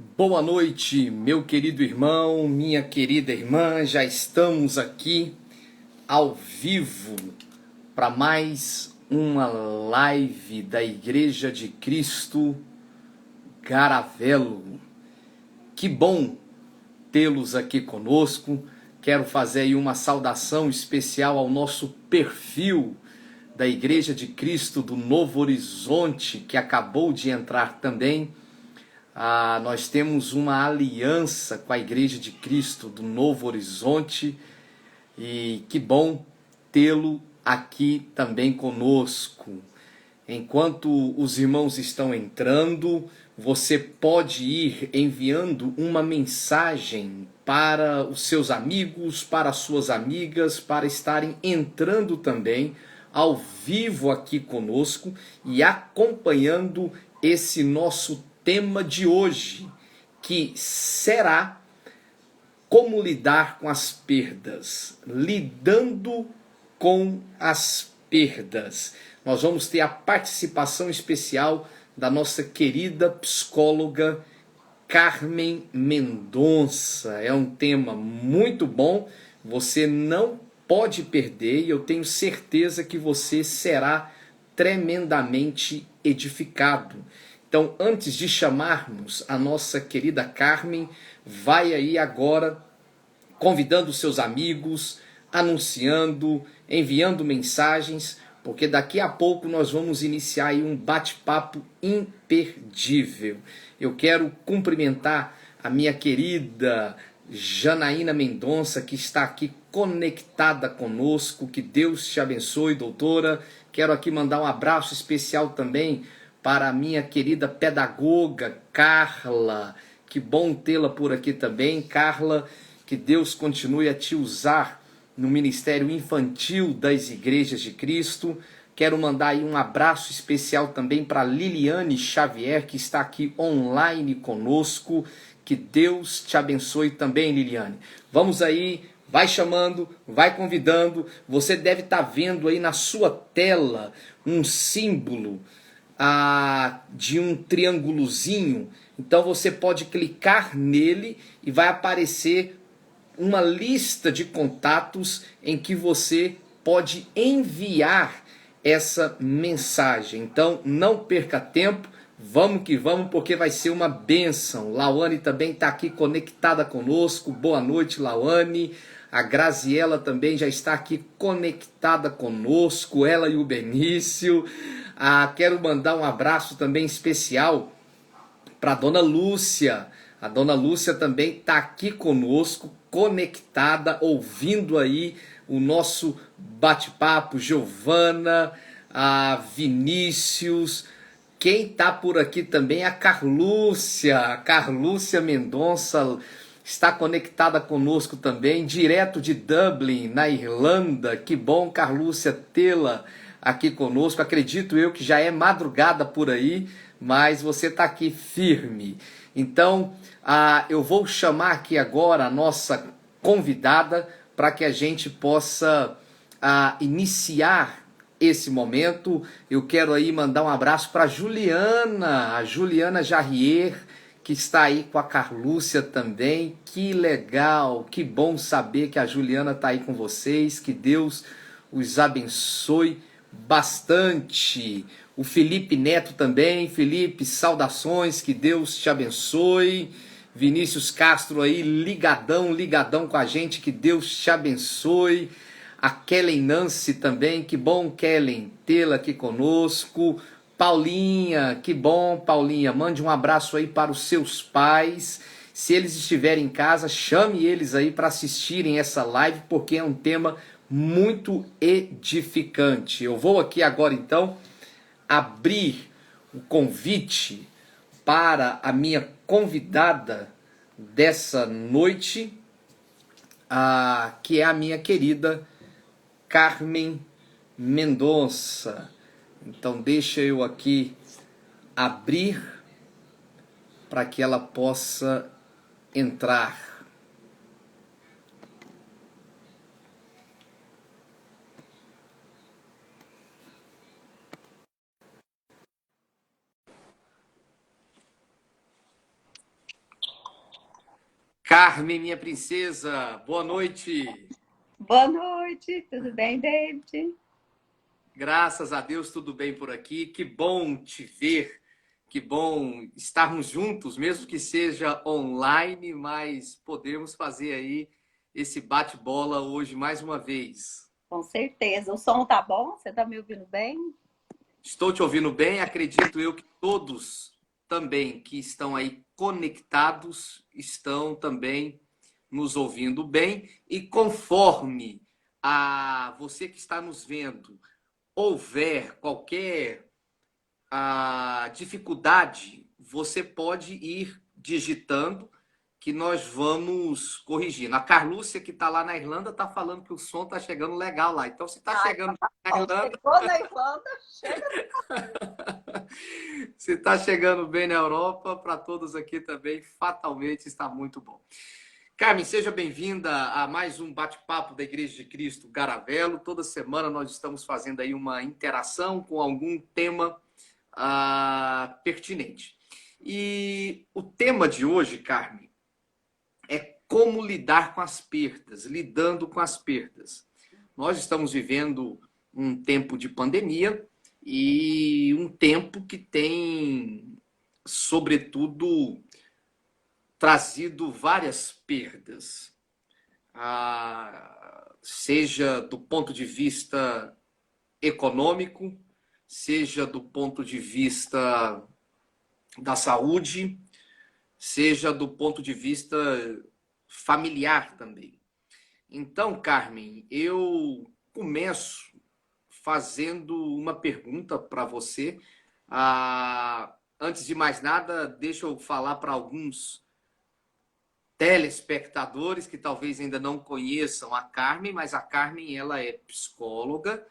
Boa noite, meu querido irmão, minha querida irmã. Já estamos aqui ao vivo para mais uma live da Igreja de Cristo Garavelo. Que bom tê-los aqui conosco. Quero fazer aí uma saudação especial ao nosso perfil da Igreja de Cristo do Novo Horizonte, que acabou de entrar também. Nós temos uma aliança com a Igreja de Cristo do Novo Horizonte e que bom tê-lo aqui também conosco. Enquanto os irmãos estão entrando, você pode ir enviando uma mensagem para os seus amigos, para as suas amigas, para estarem entrando também ao vivo aqui conosco e acompanhando esse nosso tema de hoje, que será como lidar com as perdas, lidando com as perdas. Nós vamos ter a participação especial da nossa querida psicóloga Carmen Mendonça. É um tema muito bom, você não pode perder e eu tenho certeza que você será tremendamente edificado. Então, antes de chamarmos a nossa querida Carmen, vai aí agora convidando seus amigos, anunciando, enviando mensagens, porque daqui a pouco nós vamos iniciar aí um bate-papo imperdível. Eu quero cumprimentar a minha querida Janaína Mendonça, que está aqui conectada conosco. Que Deus te abençoe, doutora. Quero aqui mandar um abraço especial também para a minha querida pedagoga Carla. Que bom tê-la por aqui também, Carla. Que Deus continue a te usar no ministério infantil das Igrejas de Cristo. Quero mandar aí um abraço especial também para Liliane Xavier, que está aqui online conosco. Que Deus te abençoe também, Liliane. Vamos aí, vai chamando, vai convidando. Você deve estar vendo aí na sua tela um símbolo de um triângulozinho. Então você pode clicar nele e vai aparecer uma lista de contatos em que você pode enviar essa mensagem. Então não perca tempo, vamos que vamos, porque vai ser uma bênção. Lawane também está aqui conectada conosco. Boa noite, Lawane. A Graziela também já está aqui conectada conosco, ela e o Benício. Quero mandar um abraço também especial para a Dona Lúcia. A Dona Lúcia também está aqui conosco, conectada, ouvindo aí o nosso bate-papo. Giovana, a Vinícius. Quem está por aqui também é a Carlúcia. A Carlúcia Mendonça está conectada conosco também, direto de Dublin, na Irlanda. Que bom, Carlúcia, tê-la aqui conosco. Acredito eu que já é madrugada por aí, mas você está aqui firme. Então, eu vou chamar aqui agora a nossa convidada para que a gente possa iniciar esse momento. Eu quero aí mandar um abraço para a Juliana Jarrier, que está aí com a Carlúcia também. Que legal, que bom saber que a Juliana está aí com vocês. Que Deus os abençoe bastante. O Felipe Neto também. Felipe, saudações, que Deus te abençoe. Vinícius Castro aí, ligadão com a gente, que Deus te abençoe. A Kellen Nancy também, que bom, Kellen, tê-la aqui conosco. Paulinha, que bom, Paulinha, mande um abraço aí para os seus pais. Se eles estiverem em casa, chame eles aí para assistirem essa live, porque é um tema muito edificante. Eu vou aqui agora então abrir o convite para a minha convidada dessa noite, que é a minha querida Carmen Mendonça. Então deixa eu aqui abrir para que ela possa entrar. Carmen, minha princesa, boa noite. Boa noite, tudo bem, David? Graças a Deus, tudo bem por aqui. Que bom te ver, que bom estarmos juntos, mesmo que seja online, mas podemos fazer aí esse bate-bola hoje mais uma vez. Com certeza. O som tá bom? Você tá me ouvindo bem? Estou te ouvindo bem, acredito eu que todos também que estão aí conectados estão também nos ouvindo bem e conforme a você que está nos vendo houver qualquer dificuldade, você pode ir digitando que nós vamos corrigindo. A Carlúcia, que está lá na Irlanda, está falando que o som está chegando legal lá. Então, se está Ai, chegando na ó, Irlanda, chegou na Irlanda, chega. se está chegando bem na Europa, para todos aqui também, fatalmente está muito bom. Carmen, seja bem-vinda a mais um bate-papo da Igreja de Cristo Garavelo. Toda semana nós estamos fazendo aí uma interação com algum tema pertinente. E o tema de hoje, Carmen, é como lidar com as perdas, lidando com as perdas. Nós estamos vivendo um tempo de pandemia e um tempo que tem, sobretudo, trazido várias perdas, seja do ponto de vista econômico, seja do ponto de vista da saúde, seja do ponto de vista familiar também. Então, Carmen, eu começo fazendo uma pergunta para você. Antes de mais nada, deixa eu falar para alguns telespectadores que talvez ainda não conheçam a Carmen, mas a Carmen ela é psicóloga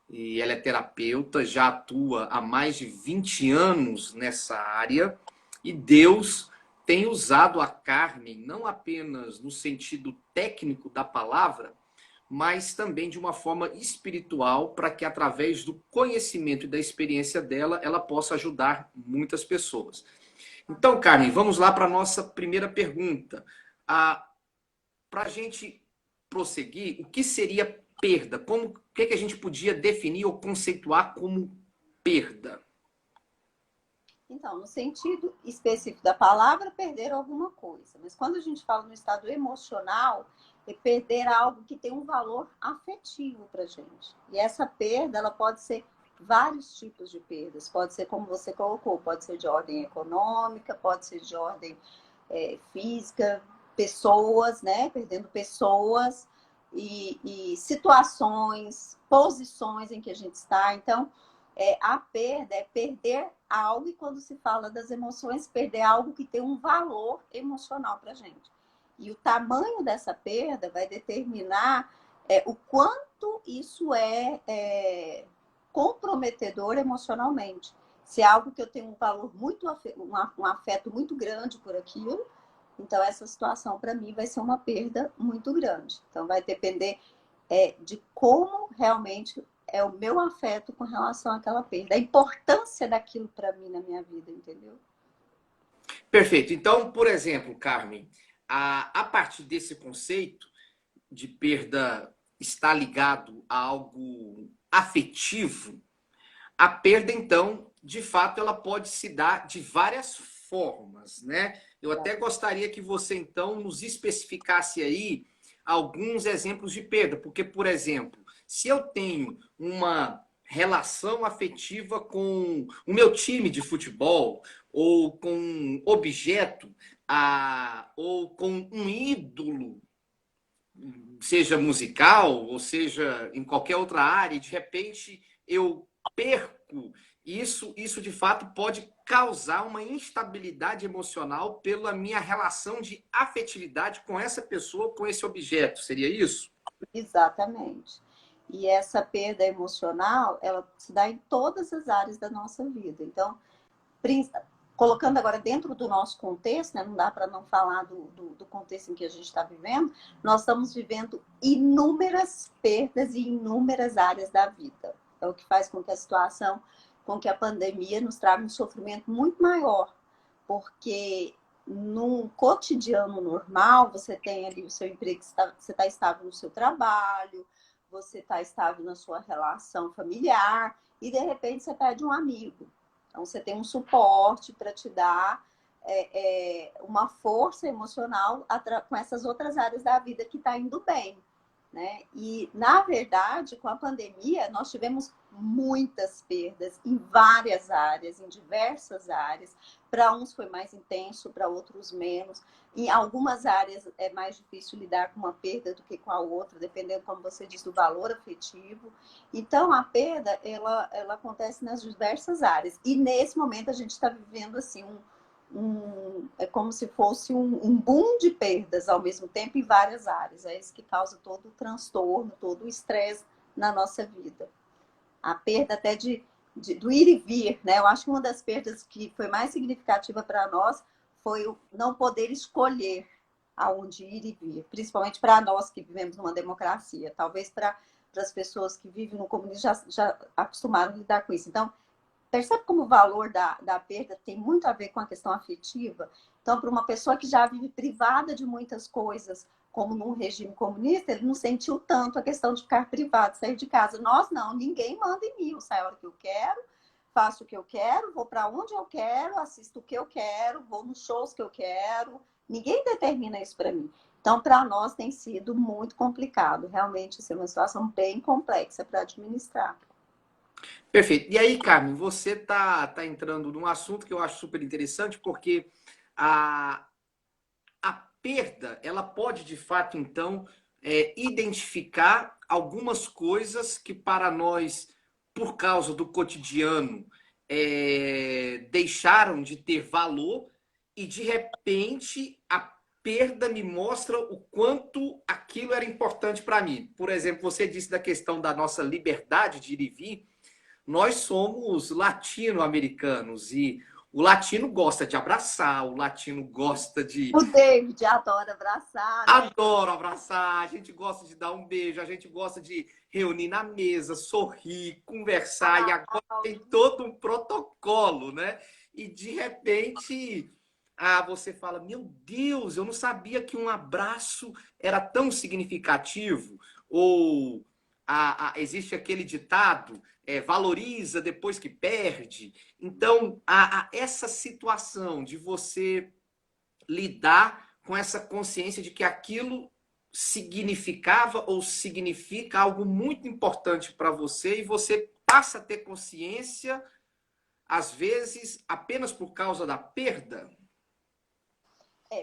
e ela é terapeuta, já atua há mais de 20 anos nessa área e Deus tem usado a Carmen não apenas no sentido técnico da palavra, mas também de uma forma espiritual para que através do conhecimento e da experiência dela, ela possa ajudar muitas pessoas. Então, Carmen, vamos lá para a nossa primeira pergunta. Para a gente prosseguir, o que seria perda? O que a gente podia definir ou conceituar como perda? Então, no sentido específico da palavra, perder alguma coisa. Mas quando a gente fala no estado emocional, é perder algo que tem um valor afetivo para gente. E essa perda, ela pode ser vários tipos de perdas. Pode ser, como você colocou, pode ser de ordem econômica, pode ser de ordem física, pessoas, né? Perdendo pessoas e situações, posições em que a gente está. Então, a perda é perder algo, e quando se fala das emoções, perder algo que tem um valor emocional para a gente. E o tamanho dessa perda vai determinar o quanto isso é comprometedor emocionalmente. Se é algo que eu tenho um valor muito, um afeto muito grande por aquilo, então essa situação para mim vai ser uma perda muito grande. Então vai depender de como realmente é o meu afeto com relação àquela perda, a importância daquilo para mim na minha vida, entendeu? Perfeito. Então, por exemplo, Carmen, a partir desse conceito de perda está ligado a algo afetivo, a perda, então, de fato, ela pode se dar de várias formas, né? Eu até gostaria que você, então, nos especificasse aí alguns exemplos de perda, porque, por exemplo, se eu tenho uma relação afetiva com o meu time de futebol, ou com um objeto, ou com um ídolo, seja musical, ou seja em qualquer outra área, e de repente eu perco isso de fato pode causar uma instabilidade emocional pela minha relação de afetividade com essa pessoa, com esse objeto. Seria isso? Exatamente. E essa perda emocional, ela se dá em todas as áreas da nossa vida. Então, colocando agora dentro do nosso contexto, né, não dá para não falar do contexto em que a gente está vivendo, nós estamos vivendo inúmeras perdas em inúmeras áreas da vida. É o que faz com que a situação, com que a pandemia nos traga um sofrimento muito maior, porque num cotidiano normal, você tem ali o seu emprego, você está estável no seu trabalho, você está estável na sua relação familiar, e de repente você perde um amigo. Então você tem um suporte para te dar uma força emocional com essas outras áreas da vida que está indo bem. Né? E, na verdade, com a pandemia, nós tivemos muitas perdas em várias áreas, em diversas áreas. Para uns foi mais intenso, para outros menos. Em algumas áreas é mais difícil lidar com uma perda do que com a outra, dependendo, como você disse, do valor afetivo. Então, a perda, ela acontece nas diversas áreas. E, nesse momento, a gente está vivendo, assim, é como se fosse um boom de perdas ao mesmo tempo em várias áreas. É isso que causa todo o transtorno, todo o estresse na nossa vida. A perda até do ir e vir, né? Eu acho que uma das perdas que foi mais significativa para nós foi o não poder escolher aonde ir e vir, principalmente para nós que vivemos numa democracia. Talvez para as pessoas que vivem no comunismo já acostumaram a lidar com isso. Então, percebe como o valor da perda tem muito a ver com a questão afetiva? Então, para uma pessoa que já vive privada de muitas coisas, como num regime comunista, ele não sentiu tanto a questão de ficar privado, sair de casa. Nós não, ninguém manda em mim. Eu saio a hora que eu quero, faço o que eu quero, vou para onde eu quero, assisto o que eu quero, vou nos shows que eu quero. Ninguém determina isso para mim. Então, para nós tem sido muito complicado. Realmente, isso é uma situação bem complexa para administrar. Perfeito. E aí, Carmen, você tá entrando num assunto que eu acho super interessante, porque a, a perda, ela pode, de fato, então, identificar algumas coisas que para nós, por causa do cotidiano, deixaram de ter valor e, de repente, a perda me mostra o quanto aquilo era importante para mim. Por exemplo, você disse da questão da nossa liberdade de ir e vir. Nós somos latino-americanos e o latino gosta de abraçar, o latino gosta de. O David adora abraçar, né? Adoro abraçar, a gente gosta de dar um beijo, a gente gosta de reunir na mesa, sorrir, conversar, e agora tem todo um protocolo, né? E de repente, você fala: Meu Deus, eu não sabia que um abraço era tão significativo. Ou existe aquele ditado: valoriza depois que perde. Então, essa situação de você lidar com essa consciência de que aquilo significava ou significa algo muito importante para você e você passa a ter consciência, às vezes, apenas por causa da perda?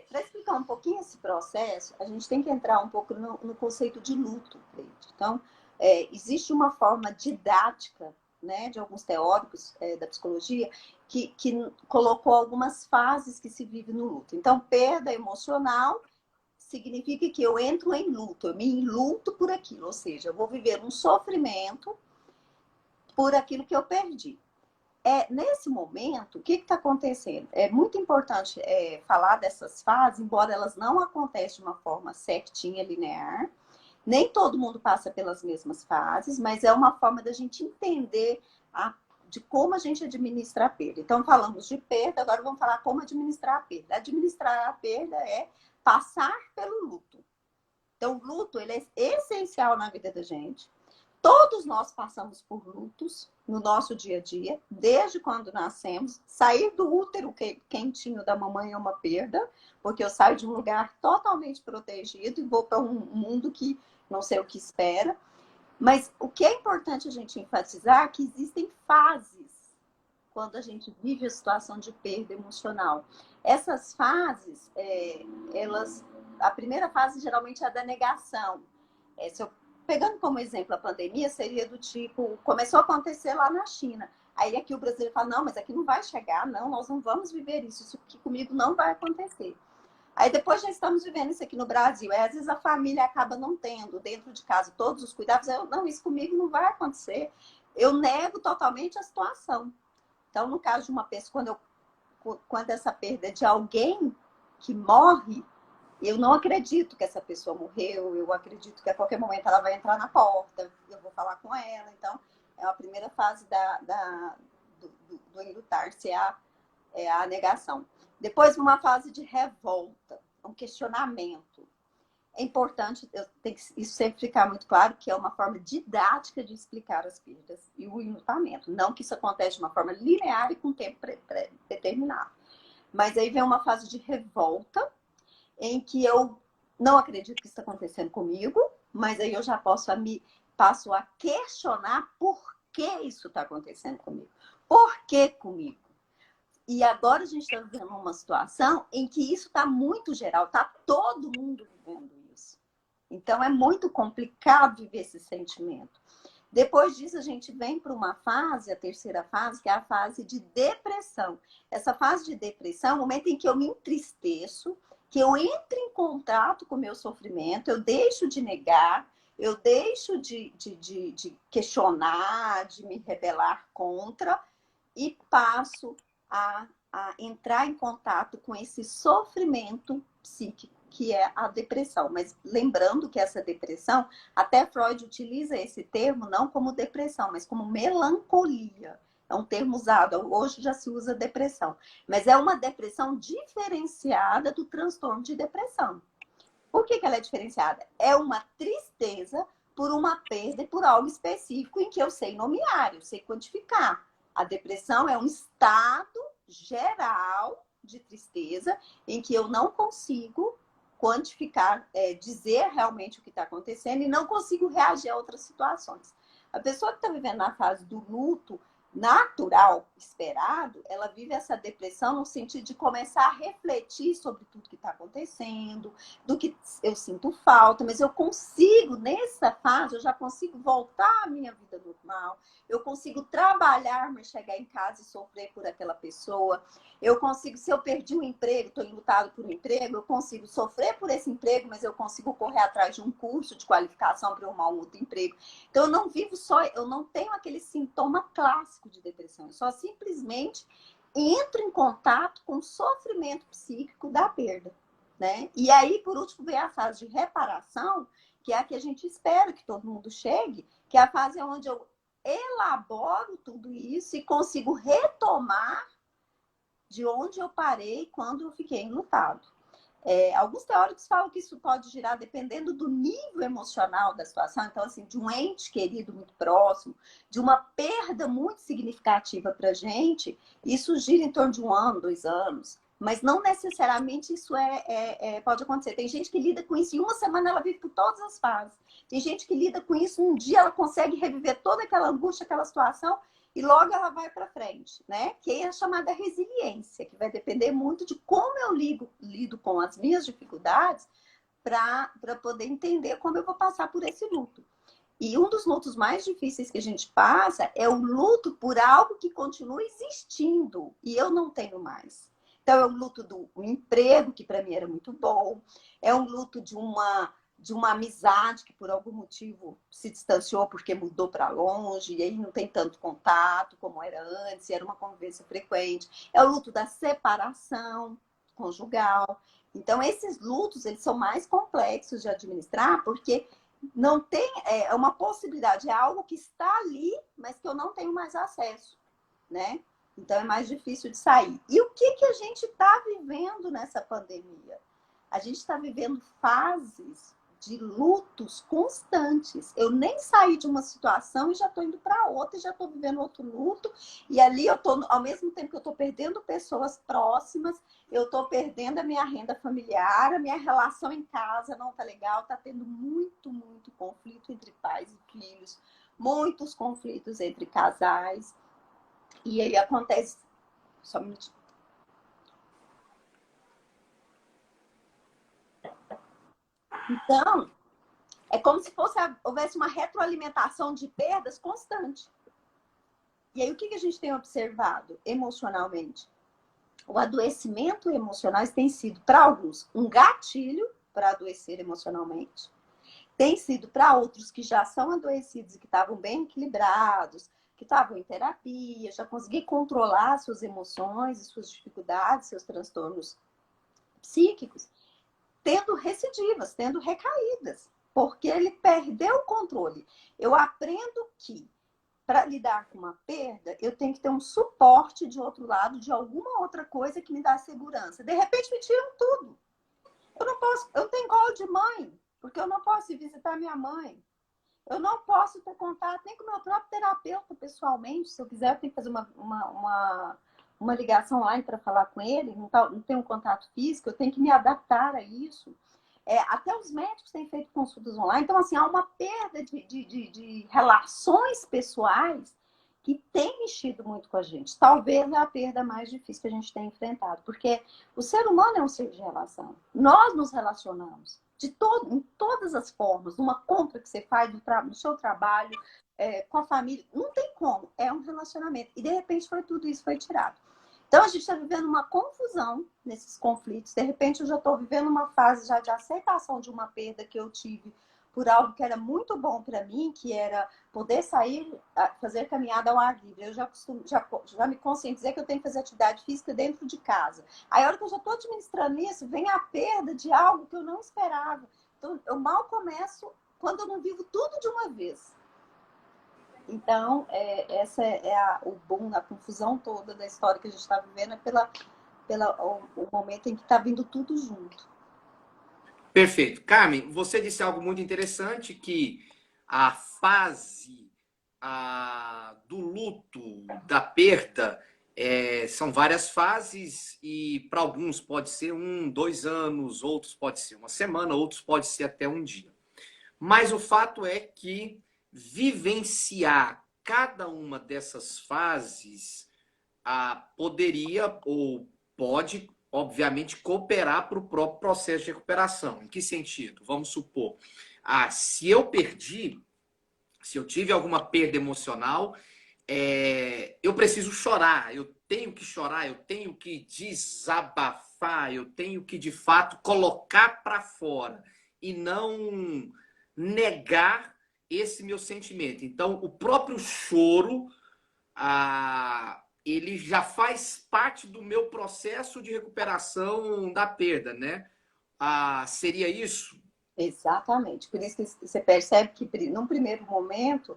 Para explicar um pouquinho esse processo, a gente tem que entrar um pouco no conceito de luto, Cleide. Então, existe uma forma didática, né, de alguns teóricos da psicologia que colocou algumas fases que se vive no luto. Então, perda emocional significa que eu entro em luto, eu me enluto por aquilo, ou seja, eu vou viver um sofrimento por aquilo que eu perdi. Nesse momento, o que está acontecendo? É muito importante falar dessas fases, embora elas não aconteçam de uma forma certinha, linear. Nem todo mundo passa pelas mesmas fases, mas é uma forma da gente entender de como a gente administra a perda. Então, falamos de perda, agora vamos falar como administrar a perda. Administrar a perda é passar pelo luto. Então, o luto ele é essencial na vida da gente. Todos nós passamos por lutos no nosso dia a dia, desde quando nascemos. Sair do útero quentinho da mamãe é uma perda, porque eu saio de um lugar totalmente protegido e vou para um mundo que não sei o que espera. Mas o que é importante a gente enfatizar é que existem fases quando a gente vive a situação de perda emocional. Essas fases, a primeira fase geralmente é a da negação. Se eu pegando como exemplo a pandemia, seria do tipo, começou a acontecer lá na China. Aí aqui o brasileiro fala, não, mas aqui não vai chegar, não, nós não vamos viver isso aqui comigo não vai acontecer. Aí depois já estamos vivendo isso aqui no Brasil. Aí às vezes a família acaba não tendo dentro de casa todos os cuidados. Não, isso comigo não vai acontecer. Eu nego totalmente a situação. Então, no caso de uma pessoa, quando essa perda é de alguém que morre, eu não acredito que essa pessoa morreu, eu acredito que a qualquer momento ela vai entrar na porta, eu vou falar com ela. Então, é a primeira fase do enlutar-se, é a negação. Depois, uma fase de revolta, um questionamento. É importante, tem que isso sempre ficar muito claro, que é uma forma didática de explicar as perdas e o enlutamento. Não que isso acontece de uma forma linear e com tempo determinado. Mas aí vem uma fase de revolta, em que eu não acredito que isso está acontecendo comigo, mas aí eu já passo a questionar por que isso está acontecendo comigo. Por que comigo? E agora a gente está vivendo uma situação em que isso está muito geral, está todo mundo vivendo isso. Então é muito complicado viver esse sentimento. Depois disso, a gente vem para uma fase, a terceira fase, que é a fase de depressão. Essa fase de depressão é o momento em que eu me entristeço, que eu entro em contato com o meu sofrimento, eu deixo de negar, eu deixo de questionar, de me rebelar contra e passo a entrar em contato com esse sofrimento psíquico, que é a depressão. Mas lembrando que essa depressão, até Freud utiliza esse termo não como depressão, mas como melancolia. É um termo usado, hoje já se usa depressão. Mas é uma depressão diferenciada do transtorno de depressão. Por que ela é diferenciada? É uma tristeza por uma perda e por algo específico em que eu sei nomear, eu sei quantificar. A depressão é um estado geral de tristeza em que eu não consigo quantificar, dizer realmente o que está acontecendo e não consigo reagir a outras situações. A pessoa que está vivendo na fase do luto natural, esperado, ela vive essa depressão no sentido de começar a refletir sobre tudo que está acontecendo, do que eu sinto falta, mas eu consigo, nessa fase, eu já consigo voltar à minha vida normal, eu consigo trabalhar, mas chegar em casa e sofrer por aquela pessoa, eu consigo, se eu perdi um emprego, estou enlutado por um emprego, eu consigo sofrer por esse emprego, mas eu consigo correr atrás de um curso de qualificação para arrumar um outro emprego. Então, eu não vivo só, eu não tenho aquele sintoma clássico de depressão, eu só simplesmente entro em contato com o sofrimento psíquico da perda, né? E aí, por último, vem a fase de reparação, que é a que a gente espera que todo mundo chegue, que é a fase onde eu elaboro tudo isso e consigo retomar de onde eu parei quando eu fiquei enlutado. Alguns teóricos falam que isso pode girar dependendo do nível emocional da situação. Então, assim, de um ente querido muito próximo, de uma perda muito significativa para a gente, isso gira em torno de 1 ano, 2 anos. Mas não necessariamente isso pode acontecer. Tem gente que lida com isso e 1 semana ela vive por todas as fases. Tem gente que lida com isso, um dia ela consegue reviver toda aquela angústia, aquela situação, e logo ela vai para frente, né? Que é a chamada resiliência, que vai depender muito de como eu lido com as minhas dificuldades para poder entender como eu vou passar por esse luto. E um dos lutos mais difíceis que a gente passa é o luto por algo que continua existindo e eu não tenho mais. Então, é o luto do emprego, que para mim era muito bom, é um luto de uma amizade que por algum motivo se distanciou porque mudou para longe e aí não tem tanto contato como era antes, era uma convivência frequente. É o luto da separação conjugal. Então, esses lutos, eles são mais complexos de administrar porque não tem, uma possibilidade, é algo que está ali, mas que eu não tenho mais acesso, né? Então, é mais difícil de sair. E o que a gente está vivendo nessa pandemia? A gente está vivendo fases de lutos constantes. Eu nem saí de uma situação e já estou indo para outra, e já estou vivendo outro luto. E ali eu estou, ao mesmo tempo que eu estou perdendo pessoas próximas, eu estou perdendo a minha renda familiar, a minha relação em casa não está legal, está tendo muito, muito conflito entre pais e filhos, muitos conflitos entre casais. E aí acontece... Só um minutinho. Então, é como se houvesse uma retroalimentação de perdas constante. E aí, o que a gente tem observado emocionalmente? O adoecimento emocional tem sido, para alguns, um gatilho para adoecer emocionalmente. Tem sido para outros que já são adoecidos e que estavam bem equilibrados, que estavam em terapia, já conseguiram controlar suas emoções, suas dificuldades, seus transtornos psíquicos, tendo recidivas, tendo recaídas, porque ele perdeu o controle. Eu aprendo que para lidar com uma perda, eu tenho que ter um suporte de outro lado, de alguma outra coisa que me dá segurança. De repente me tiram tudo. Eu não posso, eu tenho colo de mãe, porque eu não posso ir visitar minha mãe. Eu não posso ter contato nem com o meu próprio terapeuta pessoalmente. Se eu quiser, eu tenho que fazer uma ligação online para falar com ele, não tenho um contato físico, eu tenho que me adaptar a isso. Até os médicos têm feito consultas online. Então, assim, há uma perda de relações pessoais que tem mexido muito com a gente. Talvez é a perda mais difícil que a gente tem enfrentado, porque o ser humano é um ser de relação. Nós nos relacionamos em todas as formas, numa compra que você faz no seu trabalho, com a família. Não tem como, é um relacionamento. E, de repente, tudo isso foi tirado. Então, a gente está vivendo uma confusão nesses conflitos. De repente, eu já estou vivendo uma fase já de aceitação de uma perda que eu tive por algo que era muito bom para mim, que era poder sair, fazer caminhada ao ar livre. Eu já me conscientizei que eu tenho que fazer atividade física dentro de casa. Aí, a hora que eu já estou administrando isso, vem a perda de algo que eu não esperava. Então, eu mal começo quando eu não vivo tudo de uma vez. Então, essa o boom, a confusão toda da história que a gente está vivendo, o momento em que está vindo tudo junto. Perfeito. Carmen, você disse algo muito interessante, que a fase do luto, da perda, são várias fases e para alguns pode ser 1, 2 anos, outros pode ser uma semana, outros pode ser até um dia. Mas o fato é que vivenciar cada uma dessas fases poderia ou pode, obviamente, cooperar para o próprio processo de recuperação. Em que sentido? Vamos supor, se eu tive alguma perda emocional, eu preciso chorar, eu tenho que chorar, eu tenho que desabafar, eu tenho que, de fato, colocar para fora e não negar esse meu sentimento. Então, o próprio choro, ele já faz parte do meu processo de recuperação da perda, né? Seria isso? Exatamente. Por isso que você percebe que, num primeiro momento,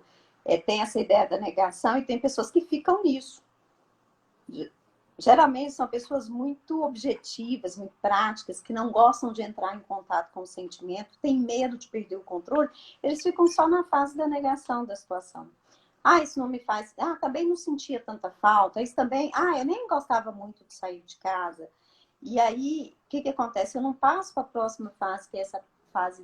tem essa ideia da negação e tem pessoas que ficam nisso. Geralmente são pessoas muito objetivas, muito práticas, que não gostam de entrar em contato com o sentimento, têm medo de perder o controle, eles ficam só na fase da negação da situação. Isso não me faz... também não sentia tanta falta. Isso também... eu nem gostava muito de sair de casa. E aí, o que acontece? Eu não passo para a próxima fase, que é essa fase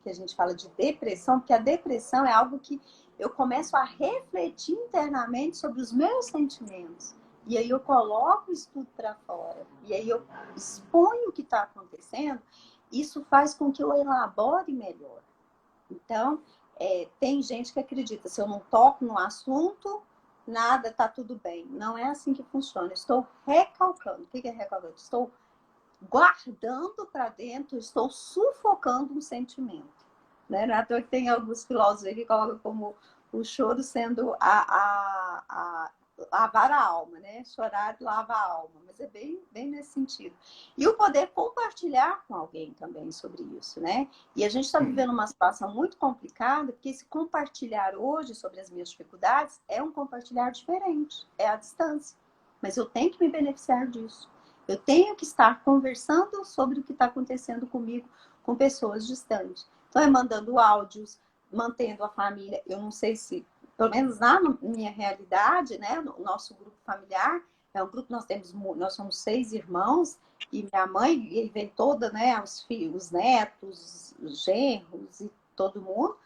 que a gente fala de depressão, porque a depressão é algo que eu começo a refletir internamente sobre os meus sentimentos. E aí eu coloco isso tudo para fora. E aí eu exponho o que está acontecendo. Isso faz com que eu elabore melhor. Então, tem gente que acredita, se eu não toco no assunto, nada, tá tudo bem. Não é assim que funciona. Estou recalcando. O que é recalcando? Estou guardando para dentro, estou sufocando um sentimento. Né? Não é à toa que tem alguns filósofos que colocam como o choro sendo lavar a alma, né? Chorar lava a alma, mas é bem nesse sentido. E o poder compartilhar com alguém também sobre isso, né? E a gente está vivendo uma situação muito complicada, porque esse compartilhar hoje sobre as minhas dificuldades é um compartilhar diferente, é à distância. Mas eu tenho que me beneficiar disso. Eu tenho que estar conversando sobre o que está acontecendo comigo com pessoas distantes. Então, mandando áudios, mantendo a família. Eu não sei se, pelo menos na minha realidade, né, no nosso grupo familiar, é um grupo, nós somos 6 irmãos, e minha mãe, e vem toda, né, os filhos, os netos, os genros e todo mundo.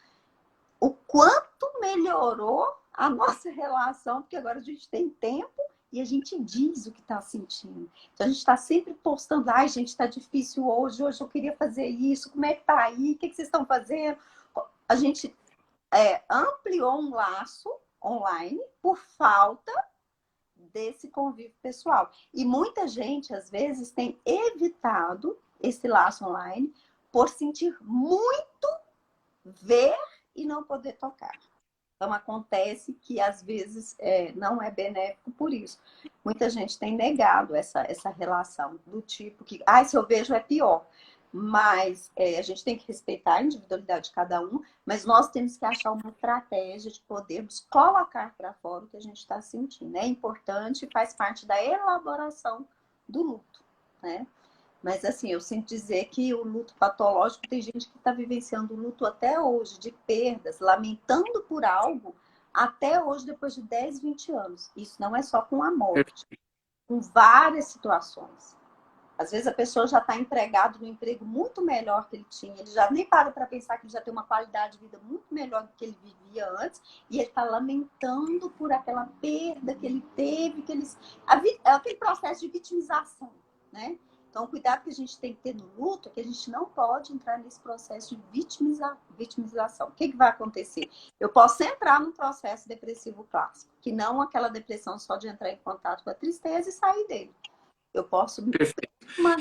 O quanto melhorou a nossa relação, porque agora a gente tem tempo e a gente diz o que está sentindo. Então, a gente está sempre postando, gente, está difícil hoje eu queria fazer isso, como é que está aí, o que vocês estão fazendo? A gente ampliou um laço online por falta desse convívio pessoal. E muita gente, às vezes, tem evitado esse laço online por sentir muito ver e não poder tocar. Então, acontece que, às vezes, não é benéfico por isso. Muita gente tem negado essa relação do tipo que, se eu vejo é pior. Mas a gente tem que respeitar a individualidade de cada um, mas nós temos que achar uma estratégia de podermos colocar para fora o que a gente está sentindo. É importante e faz parte da elaboração do luto, né? Mas assim, eu sinto dizer que o luto patológico, tem gente que está vivenciando o luto até hoje, de perdas, lamentando por algo, até hoje, depois de 10, 20 anos. Isso não é só com a morte, com várias situações. Às vezes a pessoa já está empregado no emprego muito melhor que ele tinha, ele já nem para pensar que ele já tem uma qualidade de vida muito melhor do que ele vivia antes, e ele está lamentando por aquela perda que ele teve, aquele processo de vitimização, né? Então, o cuidado que a gente tem que ter no luto é que a gente não pode entrar nesse processo de vitimização. O que vai acontecer? Eu posso entrar num processo depressivo clássico, que não aquela depressão só de entrar em contato com a tristeza e sair dele. Eu posso me...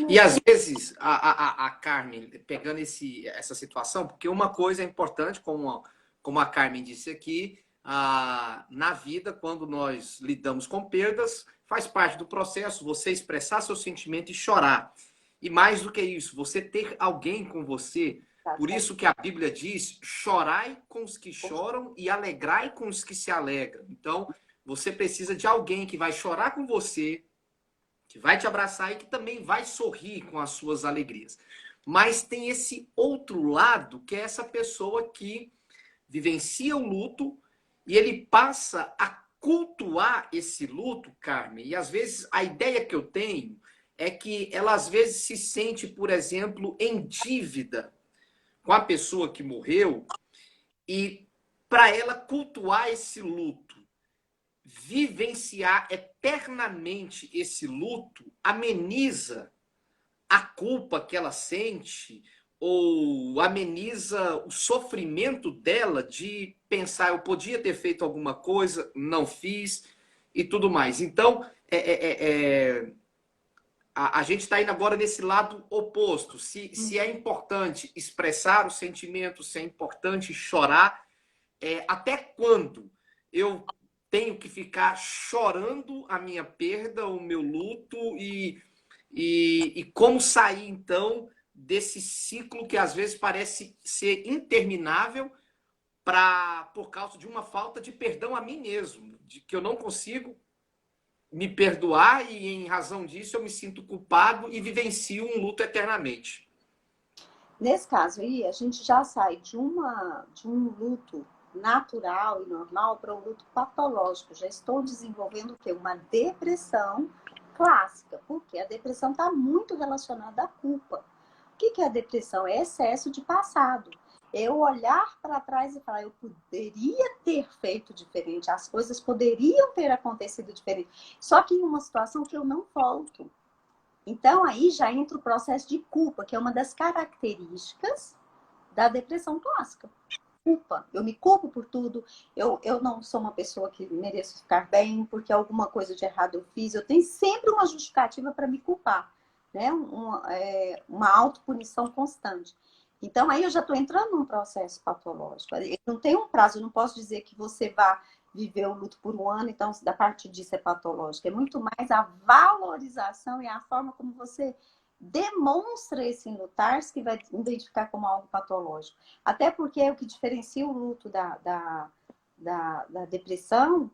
E às vezes, a Carmen, pegando essa situação, porque uma coisa é importante, como a Carmen disse aqui, na vida, quando nós lidamos com perdas, faz parte do processo você expressar seu sentimento e chorar. E mais do que isso, você ter alguém com você. Por isso que a Bíblia diz, chorai com os que choram e alegrai com os que se alegram. Então, você precisa de alguém que vai chorar com você, que vai te abraçar e que também vai sorrir com as suas alegrias. Mas tem esse outro lado, que é essa pessoa que vivencia o luto e ele passa a cultuar esse luto, Carmen. E às vezes a ideia que eu tenho é que ela às vezes se sente, por exemplo, em dívida com a pessoa que morreu e para ela cultuar esse luto, vivenciar eternamente esse luto, ameniza a culpa que ela sente ou ameniza o sofrimento dela de pensar, eu podia ter feito alguma coisa, não fiz e tudo mais. Então, a gente está indo agora nesse lado oposto. Se é importante expressar o sentimento, se é importante chorar, até quando eu tenho que ficar chorando a minha perda, o meu luto e como sair então desse ciclo que às vezes parece ser interminável por causa de uma falta de perdão a mim mesmo, de que eu não consigo me perdoar e em razão disso eu me sinto culpado e vivencio um luto eternamente. Nesse caso aí, a gente já sai de um luto natural e normal para um luto patológico. Já estou desenvolvendo o quê? Uma depressão clássica, porque a depressão está muito relacionada à culpa. O que é a depressão? É excesso de passado. Eu olhar para trás e falar, eu poderia ter feito diferente, as coisas poderiam ter acontecido diferente, só que em uma situação que eu não volto. Então, aí já entra o processo de culpa, que é uma das características da depressão clássica. Culpa. Eu me culpo por tudo. Eu não sou uma pessoa que mereço ficar bem, porque alguma coisa de errado eu fiz. Eu tenho sempre uma justificativa para me culpar, né? Uma autopunição constante. Então, aí eu já estou entrando num processo patológico. Não tem um prazo, eu não posso dizer que você vá viver o luto por um ano, então da parte disso é patológico. É muito mais a valorização e a forma como você demonstra esse lutar que vai identificar como algo patológico. Até porque o que diferencia o luto da depressão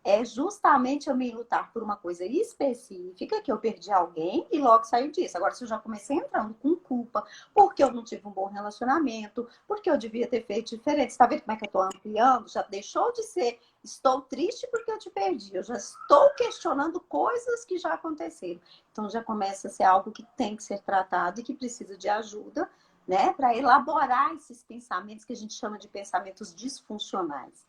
é justamente eu me lutar por uma coisa específica, que eu perdi alguém e logo saiu disso. Agora, se eu já comecei entrando com culpa, porque eu não tive um bom relacionamento, porque eu devia ter feito diferente. Você tá vendo como é que eu tô ampliando? Já deixou de ser, estou triste porque eu te perdi. Eu já estou questionando coisas que já aconteceram. Então, já começa a ser algo que tem que ser tratado e que precisa de ajuda, né? Para elaborar esses pensamentos que a gente chama de pensamentos disfuncionais.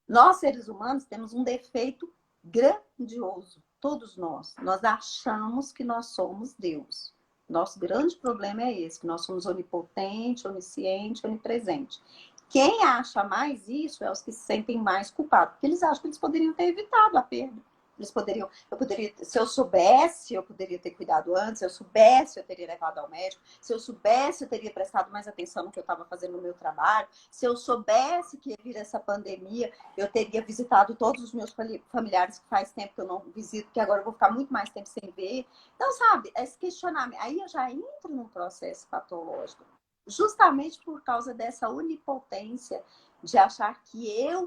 Nós, seres humanos, temos um defeito grandioso, todos nós. Nós achamos que nós somos Deus. Nosso grande problema é esse, que nós somos onipotente, onisciente, onipresente. Quem acha mais isso é os que se sentem mais culpados, porque eles acham que eles poderiam ter evitado a perda. Eles poderiam, eu poderia, se eu soubesse, eu poderia ter cuidado antes, se eu soubesse, eu teria levado ao médico, se eu soubesse, eu teria prestado mais atenção no que eu estava fazendo no meu trabalho, se eu soubesse que ia vir essa pandemia, eu teria visitado todos os meus familiares que faz tempo que eu não visito, que agora eu vou ficar muito mais tempo sem ver. Então, sabe, esse questionamento, aí eu já entro num processo patológico, justamente por causa dessa onipotência de achar que eu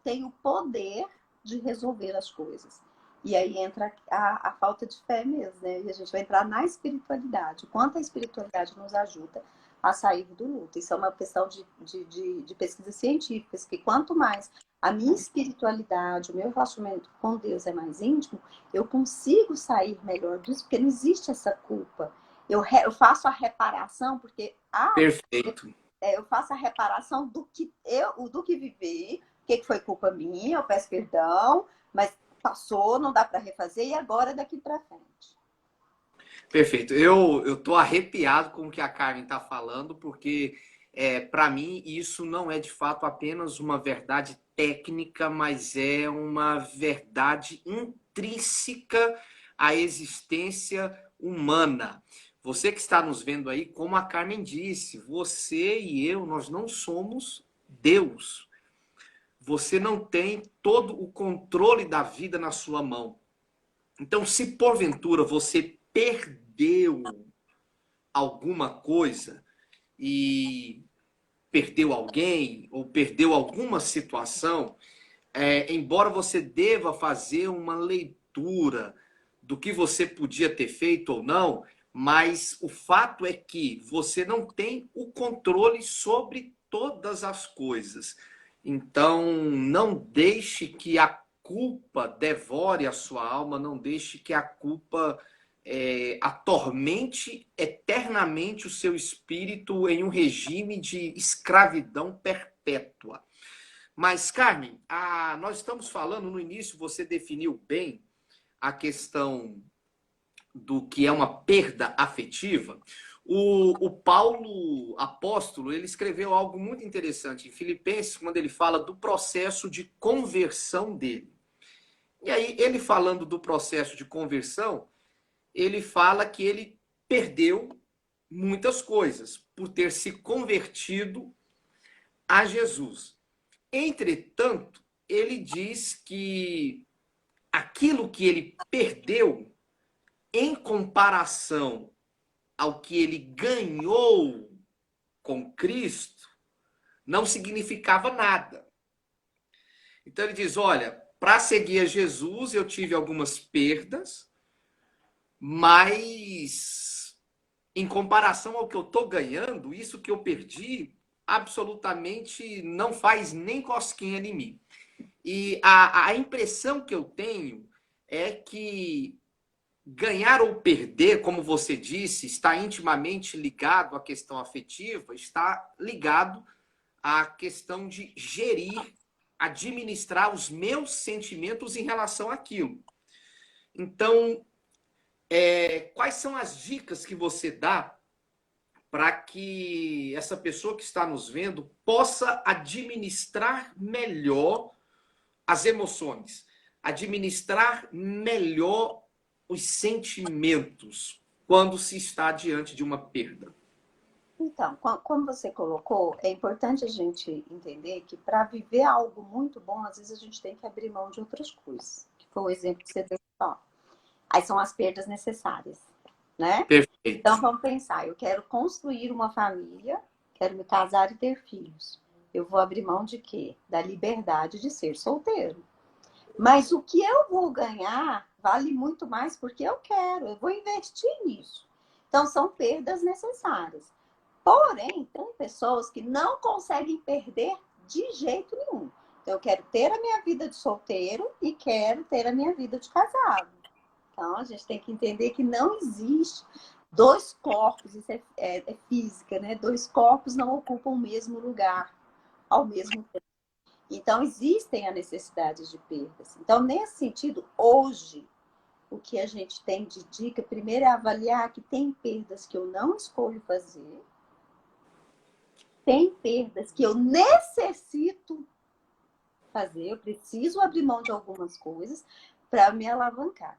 tenho poder de resolver as coisas. E aí entra a falta de fé mesmo, né? E a gente vai entrar na espiritualidade. O quanto a espiritualidade nos ajuda a sair do luto. Isso é uma questão de pesquisas científicas, que quanto mais a minha espiritualidade, o meu relacionamento com Deus é mais íntimo, eu consigo sair melhor disso, porque não existe essa culpa. Eu faço a reparação, porque Perfeito. eu faço a reparação do que vivi, o que foi culpa minha, eu peço perdão, mas passou, não dá para refazer, e agora daqui para frente. Perfeito. Eu tô arrepiado com o que a Carmen está falando, porque para mim isso não é de fato apenas uma verdade técnica, mas é uma verdade intrínseca à existência humana. Você que está nos vendo aí, como a Carmen disse, você e eu, nós não somos Deus. Você não tem todo o controle da vida na sua mão. Então, se porventura você perdeu alguma coisa e perdeu alguém ou perdeu alguma situação, embora você deva fazer uma leitura do que você podia ter feito ou não, mas o fato é que você não tem o controle sobre todas as coisas. Então, não deixe que a culpa devore a sua alma, não deixe que a culpa atormente eternamente o seu espírito em um regime de escravidão perpétua. Mas, Carmen, nós estamos falando no início, você definiu bem a questão do que é uma perda afetiva. O Paulo apóstolo, ele escreveu algo muito interessante em Filipenses, quando ele fala do processo de conversão dele. E aí, ele falando do processo de conversão, ele fala que ele perdeu muitas coisas por ter se convertido a Jesus. Entretanto, ele diz que aquilo que ele perdeu em comparação ao que ele ganhou com Cristo, não significava nada. Então ele diz, olha, para seguir a Jesus eu tive algumas perdas, mas em comparação ao que eu estou ganhando, isso que eu perdi absolutamente não faz nem cosquinha em mim. E a impressão que eu tenho é que ganhar ou perder, como você disse, está intimamente ligado à questão afetiva, está ligado à questão de gerir, administrar os meus sentimentos em relação àquilo. Então, quais são as dicas que você dá para que essa pessoa que está nos vendo possa administrar melhor as emoções, administrar melhor os sentimentos quando se está diante de uma perda? Então, como você colocou, é importante a gente entender que para viver algo muito bom, às vezes a gente tem que abrir mão de outras coisas, que foi o exemplo que você deu. Aí são as perdas necessárias, né? Perfeito. Então vamos pensar, eu quero construir uma família, quero me casar e ter filhos. Eu vou abrir mão de quê? Da liberdade de ser solteiro. Mas o que eu vou ganhar vale muito mais porque eu quero, eu vou investir nisso. Então são perdas necessárias. Porém, tem pessoas que não conseguem perder de jeito nenhum. Então, eu quero ter a minha vida de solteiro e quero ter a minha vida de casado. Então, a gente tem que entender que não existe dois corpos, isso é física, né? Dois corpos não ocupam o mesmo lugar ao mesmo tempo. Então, existem a necessidade de perdas. Então, nesse sentido, hoje, o que a gente tem de dica, primeiro é avaliar que tem perdas que eu não escolho fazer, tem perdas que eu necessito fazer, eu preciso abrir mão de algumas coisas, para me alavancar.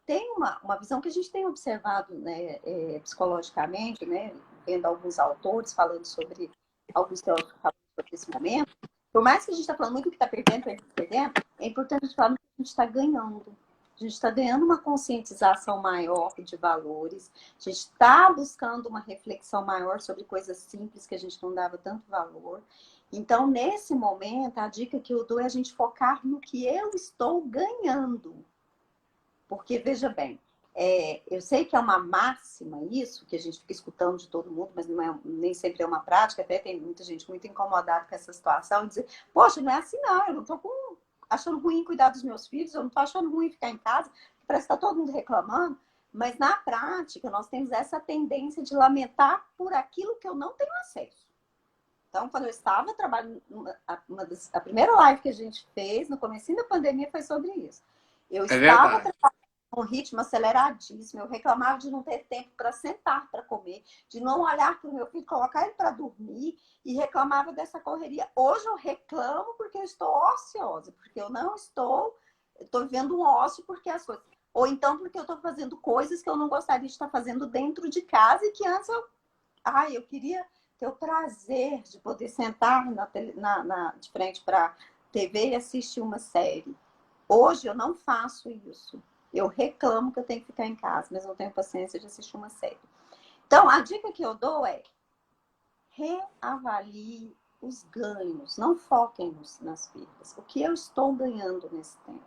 Tem uma visão que a gente tem observado, né, psicologicamente, né, vendo alguns autores falando sobre, alguns teóricos falando sobre esse momento. Por mais que a gente está falando muito que está perdendo, é importante a gente falar que a gente está ganhando. A gente está ganhando uma conscientização maior de valores, a gente está buscando uma reflexão maior sobre coisas simples que a gente não dava tanto valor. Então, nesse momento, a dica que eu dou é a gente focar no que eu estou ganhando. Porque, veja bem, eu sei que é uma máxima isso, que a gente fica escutando de todo mundo, mas nem sempre é uma prática, até tem muita gente muito incomodada com essa situação, e dizer, poxa, não é assim não, eu não estou achando ruim cuidar dos meus filhos, eu não estou achando ruim ficar em casa, parece que está todo mundo reclamando, mas na prática nós temos essa tendência de lamentar por aquilo que eu não tenho acesso. Então, quando eu estava trabalhando, a primeira live que a gente fez, no comecinho da pandemia, foi sobre isso. Eu estava trabalhando num ritmo aceleradíssimo, eu reclamava de não ter tempo para sentar para comer, de não olhar para o meu filho, colocar ele para dormir, e reclamava dessa correria. Hoje eu reclamo porque eu estou ociosa, porque eu não estou vivendo um ócio porque as coisas... Ou então porque eu estou fazendo coisas que eu não gostaria de estar fazendo dentro de casa e que antes eu queria ter o prazer de poder sentar de frente para a TV e assistir uma série. Hoje eu não faço isso. Eu reclamo que eu tenho que ficar em casa, mas não tenho paciência de assistir uma série. Então, a dica que eu dou é reavalie os ganhos, não foquem nas perdas. O que eu estou ganhando nesse tempo?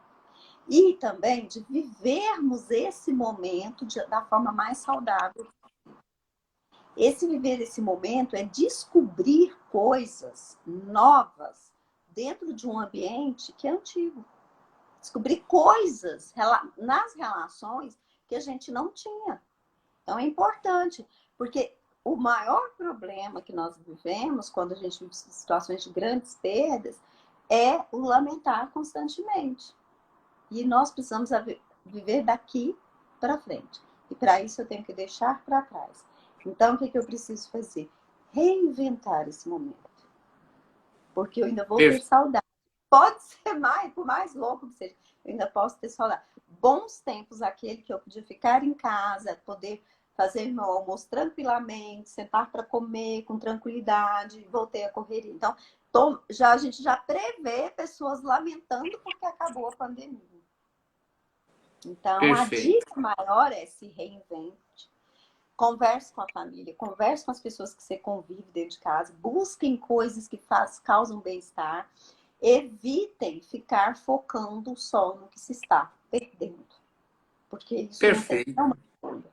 E também de vivermos esse momento da forma mais saudável. Viver esse momento é descobrir coisas novas dentro de um ambiente que é antigo. Descobrir coisas nas relações que a gente não tinha. Então é importante, porque o maior problema que nós vivemos quando a gente vive situações de grandes perdas é o lamentar constantemente. E nós precisamos viver daqui para frente. E para isso eu tenho que deixar para trás. Então, o que eu preciso fazer? Reinventar esse momento. Porque eu ainda vou ter saudade. Pode ser por mais louco que seja, eu ainda posso ter saudade. Bons tempos, aquele que eu podia ficar em casa, poder fazer meu almoço tranquilamente, sentar para comer com tranquilidade, voltei a correria. Então, a gente já prevê pessoas lamentando porque acabou a pandemia. Então, a dica maior é se reinvente. Converse com a família, converse com as pessoas que você convive dentro de casa, busquem coisas que causam bem-estar, evitem ficar focando só no que se está perdendo, porque isso não tem uma escolha.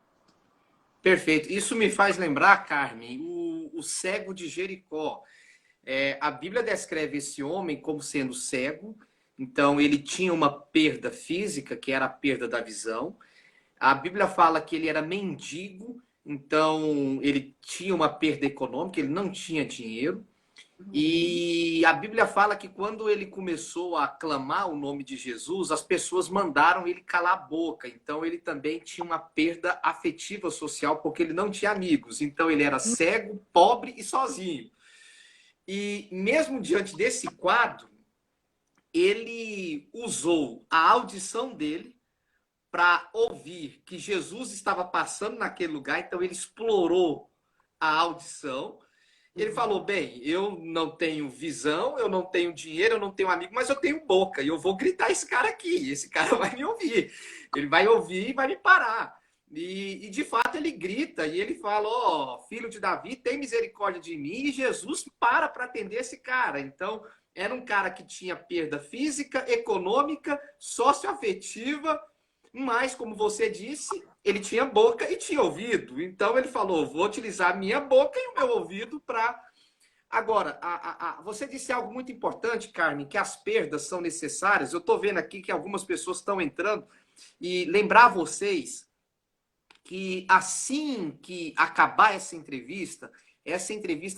Perfeito. Isso me faz lembrar, Carmen, o cego de Jericó. A Bíblia descreve esse homem como sendo cego, então ele tinha uma perda física, que era a perda da visão. A Bíblia fala que ele era mendigo, então ele tinha uma perda econômica, ele não tinha dinheiro. E a Bíblia fala que quando ele começou a clamar o nome de Jesus, as pessoas mandaram ele calar a boca. Então ele também tinha uma perda afetiva social, porque ele não tinha amigos. Então ele era cego, pobre e sozinho. E mesmo diante desse quadro, ele usou a audição dele para ouvir que Jesus estava passando naquele lugar, então ele explorou a audição. Ele falou, bem, eu não tenho visão, eu não tenho dinheiro, eu não tenho amigo, mas eu tenho boca, e eu vou gritar esse cara aqui, esse cara vai me ouvir. Ele vai ouvir e vai me parar. E de fato ele grita, e ele fala, ó, filho de Davi, tem misericórdia de mim, e Jesus para atender esse cara. Então, era um cara que tinha perda física, econômica, socioafetiva, mas, como você disse, ele tinha boca e tinha ouvido. Então ele falou, vou utilizar a minha boca e o meu ouvido para... Agora, você disse algo muito importante, Carmen, que as perdas são necessárias. Eu estou vendo aqui que algumas pessoas estão entrando. E lembrar vocês que assim que acabar essa entrevista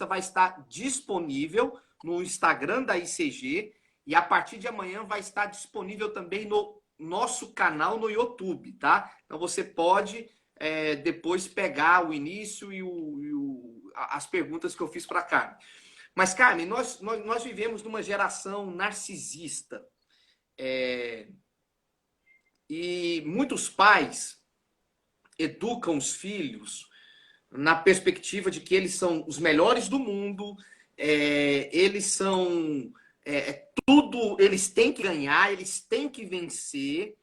vai estar disponível no Instagram da ICG e a partir de amanhã vai estar disponível também no nosso canal no YouTube, tá? Então você pode depois pegar o início e as perguntas que eu fiz para a Carmen. Mas, Carmen, nós vivemos numa geração narcisista. E muitos pais educam os filhos na perspectiva de que eles são os melhores do mundo, eles são tudo, eles têm que ganhar, eles têm que vencer.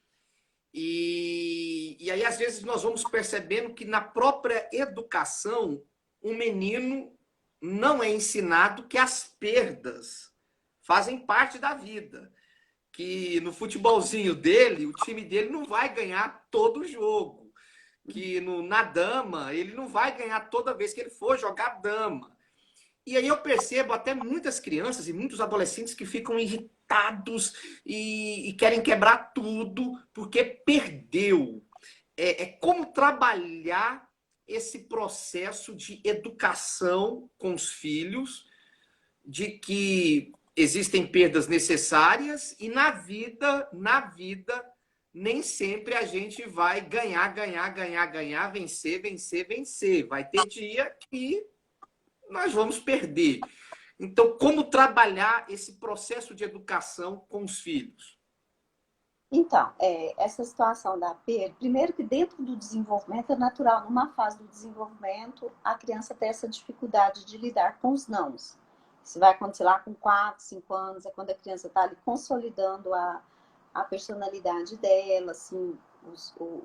E aí, às vezes, nós vamos percebendo que na própria educação, o menino não é ensinado que as perdas fazem parte da vida. Que no futebolzinho dele, o time dele não vai ganhar todo o jogo. Que na dama, ele não vai ganhar toda vez que ele for jogar dama. E aí eu percebo até muitas crianças e muitos adolescentes que ficam irritados e querem quebrar tudo porque perdeu. Como trabalhar esse processo de educação com os filhos, de que existem perdas necessárias e na vida, nem sempre a gente vai ganhar, vencer. Vai ter dia que nós vamos perder. Então, como trabalhar esse processo de educação com os filhos? Então, essa situação da perda, primeiro que dentro do desenvolvimento é natural, numa fase do desenvolvimento, a criança tem essa dificuldade de lidar com os nãos. Isso vai acontecer lá com 4, 5 anos, é quando a criança está ali consolidando a personalidade dela, assim,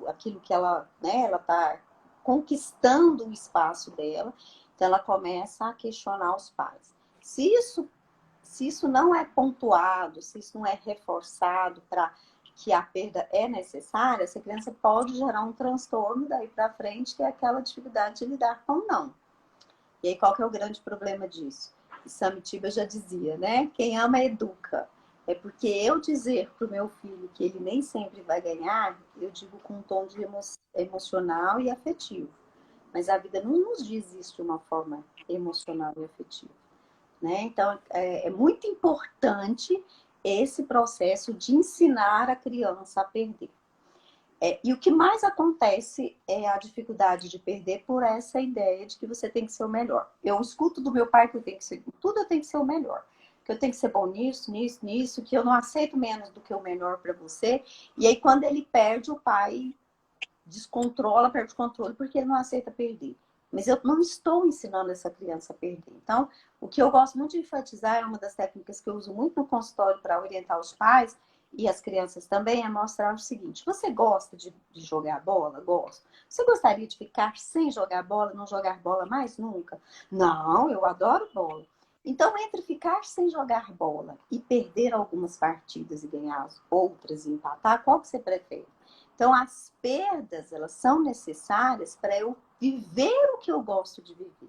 aquilo que ela, né, ela está conquistando o espaço dela, então ela começa a questionar os pais. Se isso não é pontuado, se isso não é reforçado para que a perda é necessária, essa criança pode gerar um transtorno daí para frente, que é aquela dificuldade de lidar com o não. E aí qual que é o grande problema disso? Samitiba já dizia, né? Quem ama educa. É porque eu dizer para o meu filho que ele nem sempre vai ganhar, eu digo com um tom de emocional e afetivo. Mas a vida não nos diz isso de uma forma emocional e afetiva. Né? Então, é muito importante esse processo de ensinar a criança a perder. E o que mais acontece é a dificuldade de perder por essa ideia de que você tem que ser o melhor. Eu escuto do meu pai que eu tenho que ser, tudo eu tenho que ser o melhor. Que eu tenho que ser bom nisso, que eu não aceito menos do que o melhor para você. E aí, quando ele perde, o pai descontrola, perde o controle, porque ele não aceita perder. Mas eu não estou ensinando essa criança a perder. Então, o que eu gosto muito de enfatizar, é uma das técnicas que eu uso muito no consultório para orientar os pais e as crianças também, é mostrar o seguinte: você gosta de jogar bola? Gosto. Você gostaria de ficar sem jogar bola, não jogar bola mais nunca? Não, eu adoro bola. Então, entre ficar sem jogar bola e perder algumas partidas e ganhar outras e empatar, qual que você prefere? Então, as perdas, elas são necessárias para eu viver o que eu gosto de viver.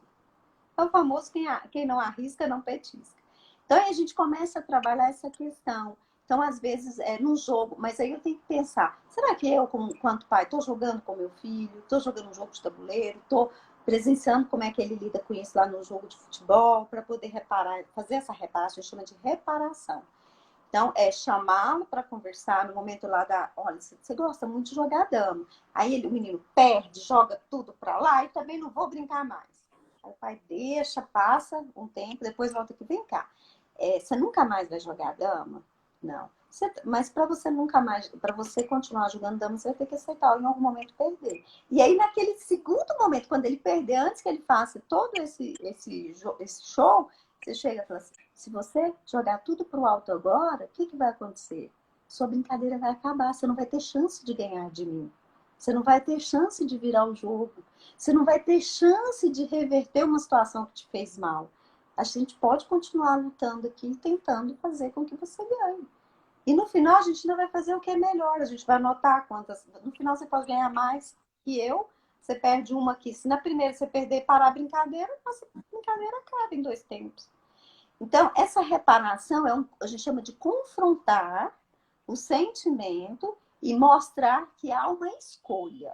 É o famoso quem não arrisca, não petisca. Então, aí a gente começa a trabalhar essa questão. Então, às vezes, num jogo, mas aí eu tenho que pensar, será que eu, quanto pai, estou jogando com meu filho, estou jogando um jogo de tabuleiro, estou presenciando como é que ele lida com isso lá no jogo de futebol, para poder reparar, fazer essa reparação, a gente chama de reparação. Então, é chamá-lo para conversar no momento lá olha, você gosta muito de jogar dama. Aí o menino perde, joga tudo para lá e também não vou brincar mais. Aí o pai deixa, passa um tempo, depois volta aqui, vem cá. Você nunca mais vai jogar dama? Não. Mas para você nunca mais, para você continuar jogando dama, você vai ter que aceitar em algum momento perder. E aí, naquele segundo momento, quando ele perder, antes que ele faça todo esse show, você chega e fala assim: se você jogar tudo pro alto agora, o que vai acontecer? Sua brincadeira vai acabar, você não vai ter chance de ganhar de mim. Você não vai ter chance de virar o jogo. Você não vai ter chance de reverter uma situação que te fez mal. A gente pode continuar lutando aqui, tentando fazer com que você ganhe. E no final a gente ainda vai fazer o que é melhor. A gente vai anotar quantas. No final você pode ganhar mais que eu. Você perde uma aqui. Se na primeira você perder e parar a brincadeira, nossa brincadeira acaba em 2 tempos. Então, essa reparação a gente chama de confrontar o sentimento e mostrar que há uma escolha.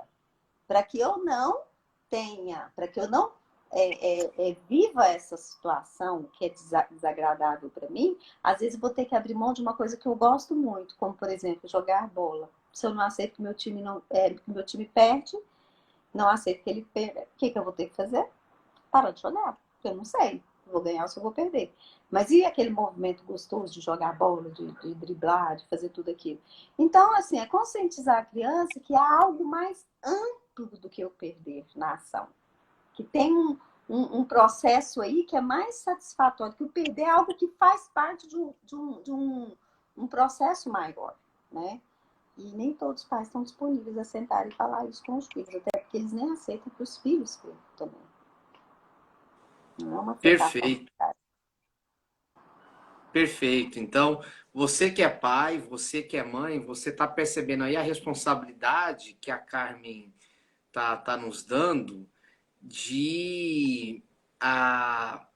Para que eu não tenha, para que eu não viva essa situação que é desagradável para mim, às vezes eu vou ter que abrir mão de uma coisa que eu gosto muito, como, por exemplo, jogar bola. Se eu não aceito que meu time que meu time perde, não aceito que ele perda, o que eu vou ter que fazer? Parar de jogar, porque eu não sei. vou ganhar ou se eu vou perder. Mas e aquele movimento gostoso de jogar bola, de driblar, de fazer tudo aquilo? Então, assim, é conscientizar a criança que há algo mais amplo do que eu perder na ação. Que tem um processo aí que é mais satisfatório, que o perder é algo que faz parte de um processo maior, né? E nem todos os pais estão disponíveis a sentar e falar isso com os filhos, até porque eles nem aceitam que os filhos percam também. Não é uma aceitação. Perfeito, perfeito. Então, você que é pai, você que é mãe, você está percebendo aí a responsabilidade que a Carmen tá nos dando de a,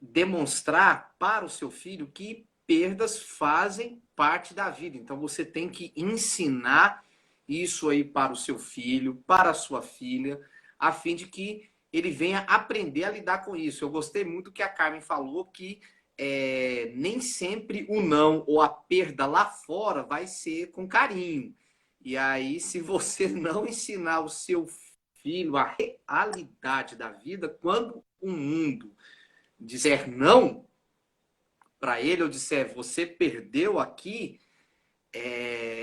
demonstrar para o seu filho que perdas fazem parte da vida. Então você tem que ensinar isso aí para o seu filho, para a sua filha, a fim de que ele venha aprender a lidar com isso. Eu gostei muito que a Carmen falou que nem sempre o não ou a perda lá fora vai ser com carinho. E aí, se você não ensinar o seu filho a realidade da vida, quando o mundo disser não para ele, ou disser você perdeu aqui,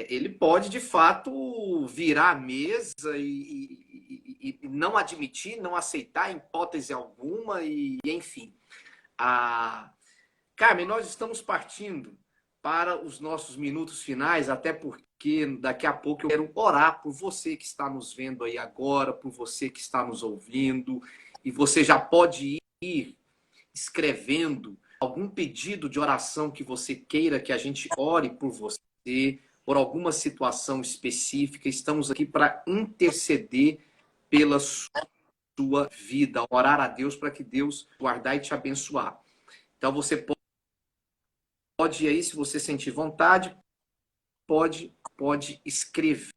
ele pode de fato virar a mesa e não admitir, não aceitar em hipótese alguma, e enfim. Carmen, nós estamos partindo para os nossos minutos finais, até porque daqui a pouco eu quero orar por você que está nos vendo aí agora, por você que está nos ouvindo, e você já pode ir escrevendo algum pedido de oração que você queira que a gente ore por você, por alguma situação específica. Estamos aqui para interceder pela sua vida, orar a Deus para que Deus guardar e te abençoar. Então você pode ir aí, se você sentir vontade, pode escrever.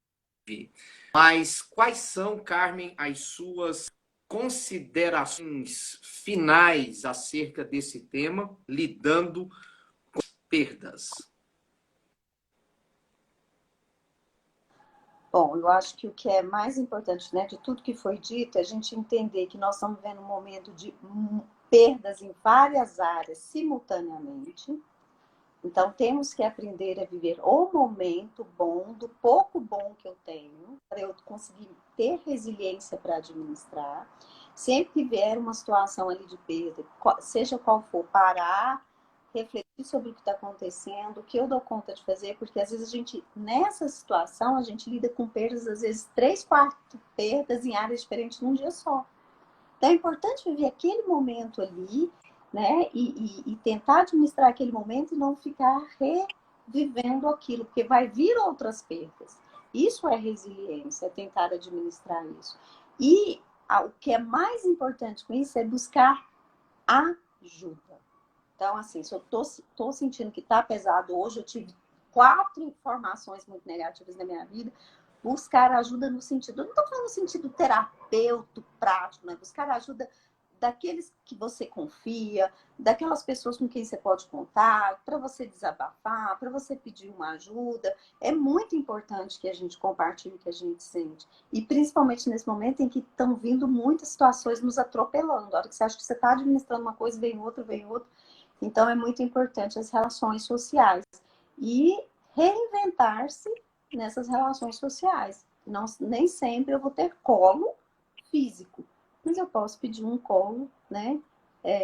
Mas quais são, Carmen, as suas considerações finais acerca desse tema, lidando com perdas? Bom, eu acho que o que é mais importante, né, de tudo que foi dito, é a gente entender que nós estamos vivendo um momento de perdas em várias áreas simultaneamente. Então, temos que aprender a viver o momento bom, do pouco bom que eu tenho, para eu conseguir ter resiliência para administrar. Sempre que vier uma situação ali de perda, seja qual for, parar, refletir sobre o que está acontecendo, o que eu dou conta de fazer, porque às vezes a gente, nessa situação, a gente lida com perdas, às vezes 3, 4 perdas em áreas diferentes num dia só. Então é importante viver aquele momento ali, né? E tentar administrar aquele momento e não ficar revivendo aquilo, porque vai vir outras perdas. Isso é resiliência, é tentar administrar isso. E o que é mais importante com isso é buscar ajuda. Então, assim, se eu tô sentindo que tá pesado hoje, eu tive 4 informações muito negativas na minha vida, buscar ajuda no sentido, eu não estou falando no sentido terapeuta, prático, né? Buscar ajuda daqueles que você confia, daquelas pessoas com quem você pode contar, para você desabafar, para você pedir uma ajuda. É muito importante que a gente compartilhe o que a gente sente. E principalmente nesse momento em que estão vindo muitas situações nos atropelando. A hora que você acha que você está administrando uma coisa, vem outra, vem outra. Então é muito importante as relações sociais. E reinventar-se nessas relações sociais. Não, nem sempre eu vou ter colo físico, mas eu posso pedir um colo, né,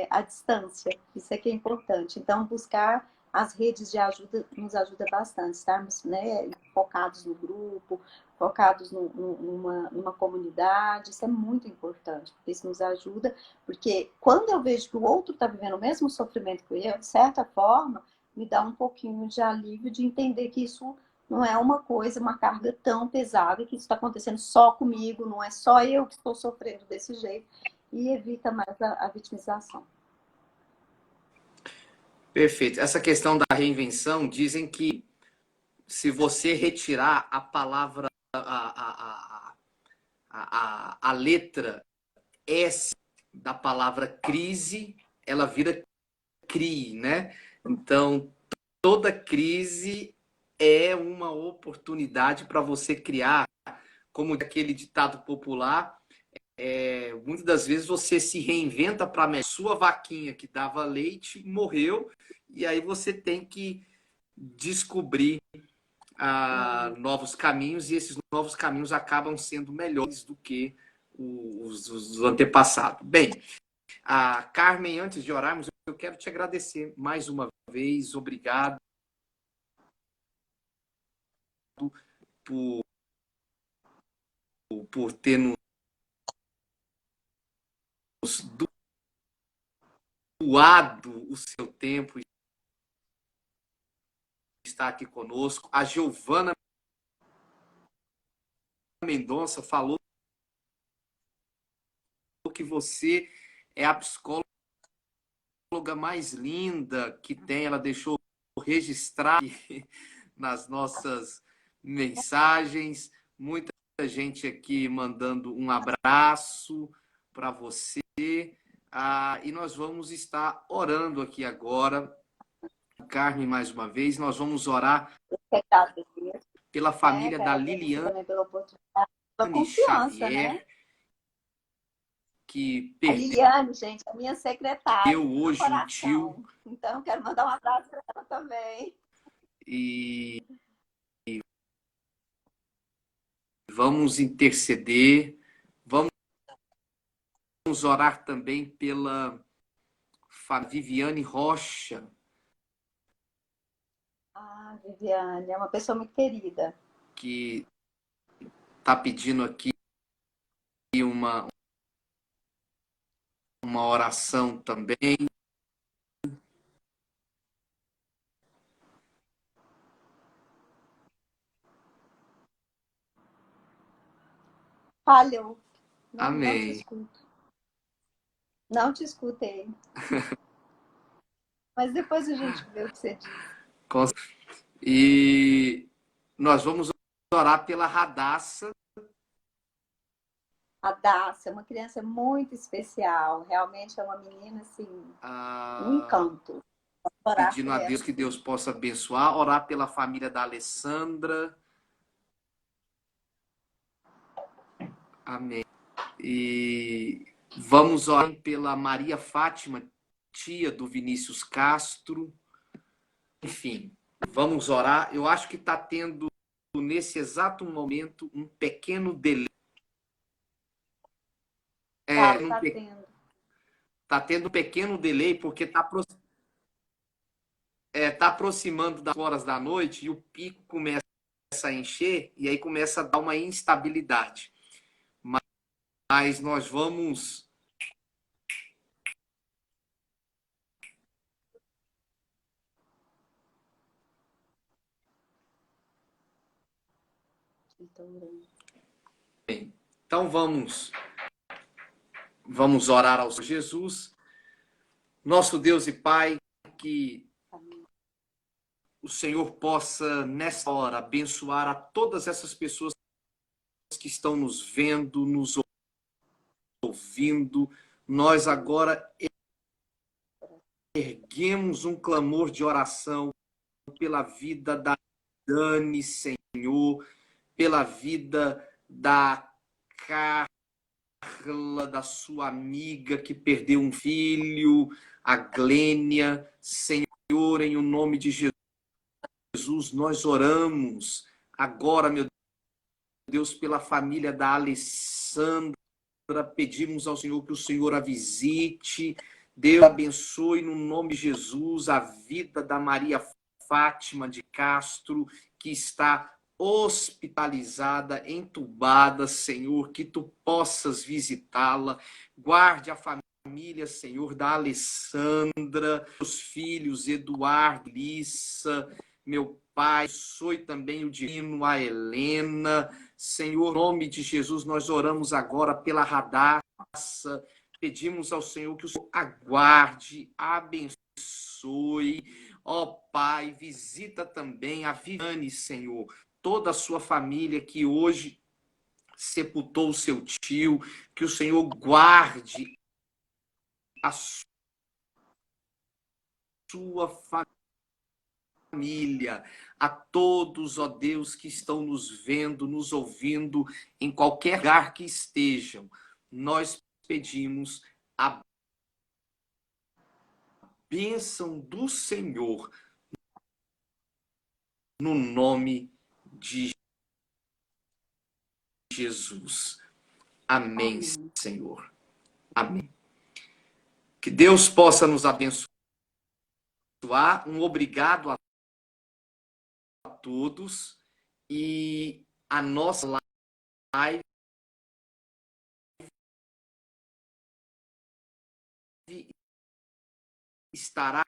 à distância. Isso é que é importante. Então, buscar as redes de ajuda nos ajuda bastante. Estarmos, né, focados no grupo, focados numa comunidade, isso é muito importante, porque isso nos ajuda, porque quando eu vejo que o outro está vivendo o mesmo sofrimento que eu, de certa forma, me dá um pouquinho de alívio de entender que isso não é uma coisa, uma carga tão pesada, que isso está acontecendo só comigo, não é só eu que estou sofrendo desse jeito, e evita mais a vitimização. Perfeito. Essa questão da reinvenção, dizem que se você retirar a palavra, a letra S da palavra crise, ela vira CRI, né? Então, toda crise é uma oportunidade para você criar, como aquele ditado popular, muitas das vezes você se reinventa para a sua vaquinha que dava leite morreu, e aí você tem que descobrir novos caminhos, e esses novos caminhos acabam sendo melhores do que os antepassados. Bem, a Carmen, antes de orarmos, eu quero te agradecer mais uma vez. Obrigado por, por ter nos doado o seu tempo e estar aqui conosco. A Giovana Mendonça falou que você é a psicóloga mais linda que tem. Ela deixou registrar nas nossas mensagens. Muita gente aqui mandando um abraço para você. E nós vamos estar orando aqui agora. Carmen, mais uma vez, nós vamos orar pela família da Liliane pela oportunidade, pela confiança, Xavier, né? que A Liliane, gente, a minha secretária. eu hoje um tio. Então, quero mandar um abraço para ela também. E vamos interceder, vamos orar também pela Viviane Rocha. Viviane, é uma pessoa muito querida. Que está pedindo aqui uma oração também. Falhou. Amém. Não te escuto. Não te escutei. Mas depois a gente vê o que você diz. E nós vamos orar pela Radassa. A Dácia é uma criança muito especial. Realmente é uma menina, assim, um encanto. Pedindo a Deus que Deus possa abençoar. Orar pela família da Alessandra. Amém. E vamos orar pela Maria Fátima, tia do Vinícius Castro. Enfim, vamos orar. Eu acho que está tendo, nesse exato momento, um pequeno delay. Tá tendo um pequeno delay, porque tá aproximando das horas da noite e o pico começa a encher e aí começa a dar uma instabilidade. Mas nós vamos... Bem, então vamos orar ao Senhor Jesus. Nosso Deus e Pai, que o Senhor possa, nessa hora, abençoar a todas essas pessoas que estão nos vendo, nos ouvindo. Nós agora erguemos um clamor de oração pela vida da Dani, Senhor, pela vida da Carla, da sua amiga que perdeu um filho, a Glênia. Senhor, em o nome de Jesus, nós oramos agora, meu Deus, pela família da Alessandra. Pedimos ao Senhor que o Senhor a visite. Deus abençoe no nome de Jesus a vida da Maria Fátima de Castro, que está hospitalizada, entubada, Senhor, que tu possas visitá-la. Guarde a família, Senhor, da Alessandra, os filhos Eduardo, Lissa, meu Pai, abençoe também o divino, a Helena. Senhor, em nome de Jesus, nós oramos agora pela Radassa. Pedimos ao Senhor que o Senhor aguarde, abençoe. Ó Pai, visita também a Viviane, Senhor, toda a sua família que hoje sepultou o seu tio. Que o Senhor guarde a sua família, a todos, ó Deus, que estão nos vendo, nos ouvindo, em qualquer lugar que estejam. nós pedimos a bênção do Senhor no nome de Jesus. Amém, Senhor. Amém. Que Deus possa nos abençoar. Um obrigado a todos. E a nossa live estará